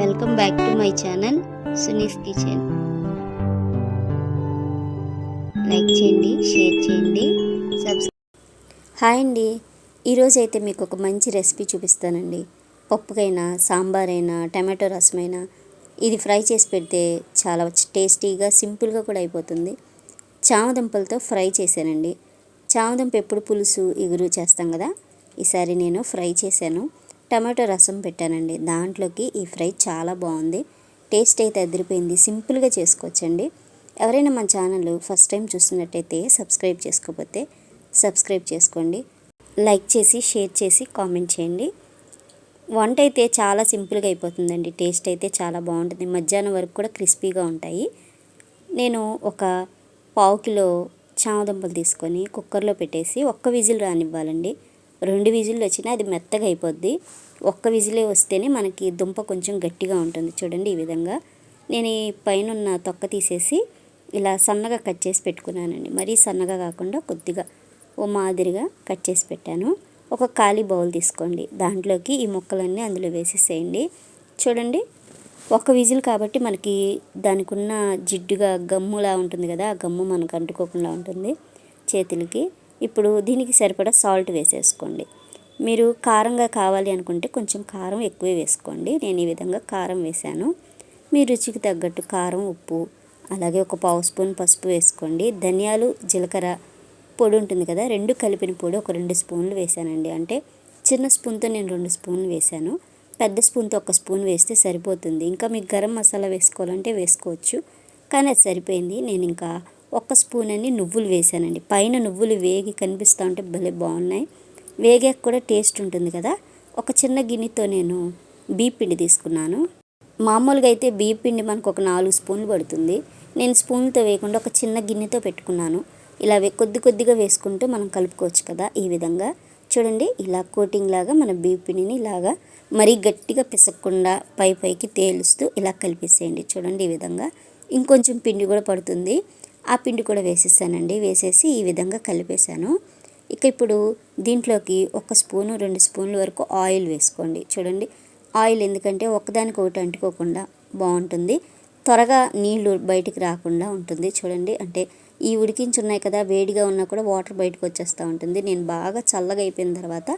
Welcome back to my channel Suni's kitchen. Like చేయండి, share చేయండి, hi అండి. ఈరోజు అయితే మీకు ఒక మంచి రెసిపీ చూపిస్తానండి. పప్పుకైనా, సాంబార్ అయినా, టమాటో రసమైనా ఇది ఫ్రై చేసి పెడితే చాలా టేస్టీగా, సింపుల్గా కూడా అయిపోతుంది. చామదుంపలతో ఫ్రై చేశానండి. చామదుంప ఎప్పుడు పులుసు, ఇగురు చేస్తాం కదా, ఈసారి నేను ఫ్రై చేశాను. టమాటో రసం పెట్టానండి. దాంట్లోకి ఈ ఫ్రై చాలా బాగుంది. టేస్ట్ అయితే అదిరిపోయింది. సింపుల్గా చేసుకోవచ్చండి. ఎవరైనా మన ఛానల్ ఫస్ట్ టైం చూస్తున్నట్టయితే సబ్స్క్రైబ్ చేసుకోకపోతే సబ్స్క్రైబ్ చేసుకోండి. లైక్ చేసి, షేర్ చేసి, కామెంట్ చేయండి. వంట అయితే చాలా సింపుల్గా అయిపోతుందండి. టేస్ట్ అయితే చాలా బాగుంటుంది. మధ్యాహ్నం వరకు కూడా క్రిస్పీగా ఉంటాయి. నేను ఒక పావు కిలో చామదుంపలు తీసుకొని కుక్కర్లో పెట్టేసి ఒక్క విజిల్ రానివ్వాలండి. 2 విజిల్లు వచ్చినా అది మెత్తగా అయిపోద్ది. ఒక్క విజిలే వస్తేనే మనకి దుంప కొంచెం గట్టిగా ఉంటుంది. చూడండి, ఈ విధంగా నేను ఈ పైన ఉన్న తొక్క తీసేసి ఇలా సన్నగా కట్ చేసి పెట్టుకున్నానండి. మరీ సన్నగా కాకుండా కొద్దిగా ఓ మాదిరిగా కట్ చేసి పెట్టాను. ఒక ఖాళీ బౌల్ తీసుకోండి. దాంట్లోకి ఈ ముక్కలన్నీ అందులో వేసేసేయండి. చూడండి, ఒక విజిల్ కాబట్టి మనకి దానికి ఉన్న జిడ్డుగా గమ్ములా ఉంటుంది కదా, ఆ గమ్ము మనకు అంటుకోకుండా ఉంటుంది చేతులకి. ఇప్పుడు దీనికి సరిపడా సాల్ట్ వేసేసుకోండి. మీరు కారంగా కావాలి అనుకుంటే కొంచెం కారం ఎక్కువే వేసుకోండి. నేను ఈ విధంగా కారం వేశాను. మీ రుచికి తగ్గట్టు కారం, ఉప్పు, అలాగే ఒక పావు స్పూన్ పసుపు వేసుకోండి. ధనియాలు, జీలకర్ర పొడి ఉంటుంది కదా, 2 కలిపిన పొడి ఒక 2 స్పూన్లు వేశానండి. అంటే చిన్న స్పూన్తో నేను 2 స్పూన్లు వేశాను. పెద్ద స్పూన్తో 1 స్పూన్ వేస్తే సరిపోతుంది. ఇంకా మీకు గరం మసాలా వేసుకోవాలంటే వేసుకోవచ్చు, కానీ అది సరిపోయింది. నేను ఇంకా 1 స్పూన్ అని నువ్వులు వేసానండి. పైన నువ్వులు వేగి కనిపిస్తూ ఉంటే భలే బాగున్నాయి. వేగాక కూడా టేస్ట్ ఉంటుంది కదా. ఒక చిన్న గిన్నెతో నేను బియ్యం పిండి తీసుకున్నాను. మామూలుగా అయితే బియ్యం పిండి మనకు ఒక 4 స్పూన్లు పడుతుంది. నేను స్పూన్తో వేయకుండా ఒక చిన్న గిన్నెతో పెట్టుకున్నాను. ఇలా కొద్దిగా వేసుకుంటూ మనం కలుపుకోవచ్చు కదా. ఈ విధంగా చూడండి, ఇలా కోటింగ్ లాగా మన బియ్యం పిండిని ఇలాగా మరీ గట్టిగా పిసక్కుండా పైకి తేలుస్తూ ఇలా కలిపేసేయండి. చూడండి, ఈ విధంగా ఇంకొంచెం పిండి కూడా పడుతుంది. ఆ పిండి కూడా వేసేసానండి. వేసేసి ఈ విధంగా కలిపేశాను. ఇక ఇప్పుడు దీంట్లోకి 1 స్పూను 2 స్పూన్ల వరకు ఆయిల్ వేసుకోండి. చూడండి, ఆయిల్ ఎందుకంటే ఒకదానికొకటి అంటుకోకుండా బాగుంటుంది. త్వరగా నీళ్లు బయటికి రాకుండా ఉంటుంది. చూడండి, అంటే ఈ ఉడికించున్నాయి కదా, వేడిగా ఉన్నా కూడా వాటర్ బయటకు వచ్చేస్తూ ఉంటుంది. నేను బాగా చల్లగా అయిపోయిన తర్వాత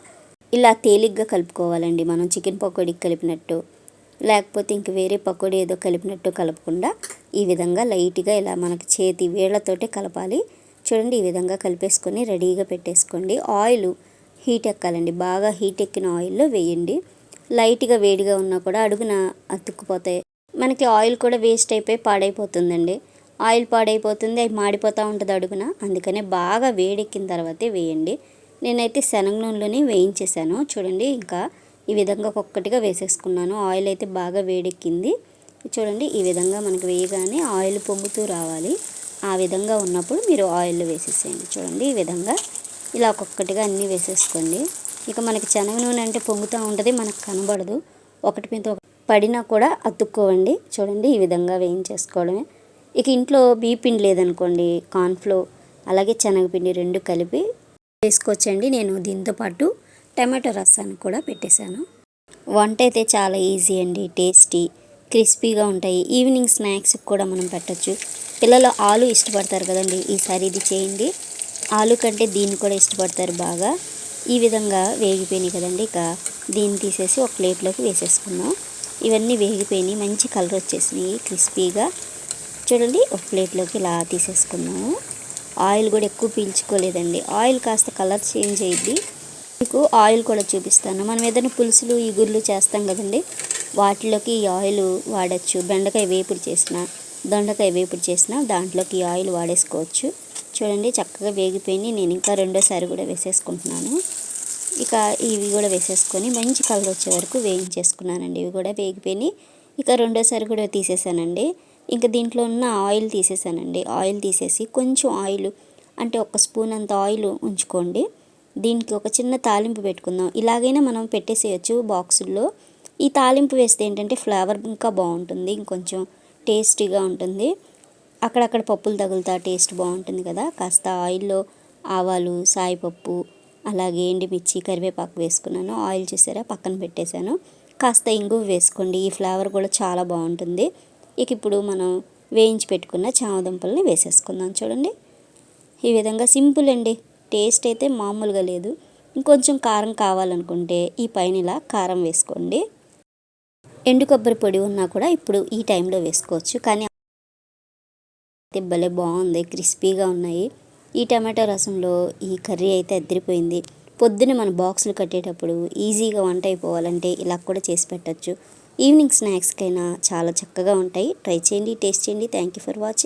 ఇలా తేలిగ్గా కలుపుకోవాలండి. మనం చికెన్ పకోడీకి కలిపినట్టు, లేకపోతే ఇంక వేరే పకోడీ ఏదో కలిపినట్టు కలపకుండా ఈ విధంగా లైట్గా ఇలా మనకి చేతి వేళ్లతోటే కలపాలి. చూడండి, ఈ విధంగా కలిపేసుకొని రెడీగా పెట్టేసుకోండి. ఆయిల్ హీట్ ఎక్కాలండి. బాగా హీట్ ఎక్కిన ఆయిల్లో వేయండి. లైట్గా వేడిగా ఉన్నా కూడా అడుగున అతుక్కుపోతాయి. మనకి ఆయిల్ కూడా వేస్ట్ అయిపోయి పాడైపోతుందండి. ఆయిల్ పాడైపోతుంది, అవి మాడిపోతూ ఉంటుంది అడుగున. అందుకనే బాగా వేడెక్కిన తర్వాతే వేయండి. నేనైతే శనగ నూనెలోనే వేయించేసాను. చూడండి, ఇంకా ఈ విధంగా ఒక్కొక్కటిగా వేసేసుకున్నాను. ఆయిల్ అయితే బాగా వేడెక్కింది. చూడండి, ఈ విధంగా మనకు వేయగానే ఆయిల్ పొంగుతూ రావాలి. ఆ విధంగా ఉన్నప్పుడు మీరు ఆయిల్ వేసేసేయండి. చూడండి, ఈ విధంగా ఇలా ఒక్కొక్కటిగా అన్నీ వేసేసుకోండి. ఇక మనకి శనగ నూనె అంటే పొంగుతూ ఉంటుంది, మనకు కనబడదు. ఒకటి మీద పడినా కూడా అతుక్కోవండి. చూడండి, ఈ విధంగా వేయించేసుకోవడమే. ఇక ఇంట్లో బియ్యం పిండి లేదనుకోండి, కార్న్ఫ్లోర్ అలాగే శనగపిండి 2 కలిపి వేసుకోవచ్చండి. నేను దీంతోపాటు టమాటో రసాన్ని కూడా పెట్టేశాను. వంట అయితే చాలా ఈజీ అండి. టేస్టీ, క్రిస్పీగా ఉంటాయి. ఈవినింగ్ స్నాక్స్కి కూడా మనం పెట్టచ్చు. పిల్లలు ఆలు ఇష్టపడతారు కదండి, ఈసారి ఇది చేయండి. ఆలు కంటే దీన్ని కూడా ఇష్టపడతారు బాగా. ఈ విధంగా వేగిపోయినాయి కదండి. ఇక దీన్ని తీసేసి ఒక ప్లేట్లోకి వేసేసుకుందాం. ఇవన్నీ వేగిపోయినాయి, మంచి కలర్ వచ్చేసినాయి క్రిస్పీగా. చూడండి, ఒక ప్లేట్లోకి ఇలా తీసేసుకుందాము. ఆయిల్ కూడా ఎక్కువ పీల్చుకోలేదండి. ఆయిల్ కాస్త కలర్ చేంజ్ అయ్యిద్ది. మీకు ఆయిల్ కూడా చూపిస్తాను. మనం ఏదైనా పులుసులు, ఇగుర్లు చేస్తాం కదండి, వాటిలోకి ఈ ఆయిల్ వాడచ్చు. బెండకాయ వేపుడు చేసిన, దొండకాయ వేపుడు చేసిన దాంట్లోకి ఈ ఆయిల్ వాడేసుకోవచ్చు. చూడండి, చక్కగా వేగిపోయి నేను ఇంకా రెండోసారి కూడా వేసేసుకుంటున్నాను. ఇక ఇవి కూడా వేసేసుకొని మంచి కలర్ వచ్చే వరకు వేయించేసుకున్నానండి. ఇవి కూడా వేగిపోయి ఇక రెండోసారి కూడా తీసేసానండి. ఇంకా దీంట్లో ఉన్న ఆయిల్ తీసేసానండి. ఆయిల్ తీసేసి కొంచెం ఆయిల్ అంటే 1 స్పూన్ అంత ఆయిల్ ఉంచుకోండి. దీనికి ఒక చిన్న తాలింపు పెట్టుకుందాం. ఇలాగైనా మనం పెట్టేసేయచ్చు బాక్సుల్లో. ఈ తాలింపు వేస్తే ఏంటంటే ఫ్లేవర్ ఇంకా బాగుంటుంది, ఇంకొంచెం టేస్టీగా ఉంటుంది. అక్కడక్కడ పప్పులు తగులుతా టేస్ట్ బాగుంటుంది కదా. కాస్త ఆయిల్లో ఆవాలు, సాయిపప్పు, అలాగే ఎండుమిర్చి, కరివేపాకు వేసుకున్నాను. ఆయిల్ చూసారా, పక్కన పెట్టేశాను. కాస్త ఇంగువ వేసుకోండి, ఈ ఫ్లేవర్ కూడా చాలా బాగుంటుంది. ఇక ఇప్పుడు మనం వేయించి పెట్టుకున్న చామదుంపల్ని వేసేసుకుందాం. చూడండి, ఈ విధంగా సింపుల్ అండి. టేస్ట్ అయితే మామూలుగా లేదు. ఇంకొంచెం కారం కావాలనుకుంటే ఈ పైన ఇలా కారం వేసుకోండి. ఎండు కొబ్బరి పొడి ఉన్నా కూడా ఇప్పుడు ఈ టైంలో వేసుకోవచ్చు. కానీ భలే బాగుంది, క్రిస్పీగా ఉన్నాయి. ఈ టమాటో రసంలో ఈ కర్రీ అయితే అదిరిపోయింది. పొద్దున్న మన బాక్సులు కట్టేటప్పుడు ఈజీగా వంట అయిపోవాలంటే ఇలా కూడా చేసి పెట్టచ్చు. ఈవినింగ్ స్నాక్స్కైనా చాలా చక్కగా ఉంటాయి. ట్రై చేయండి, టేస్ట్ చేయండి. Thank you for watching.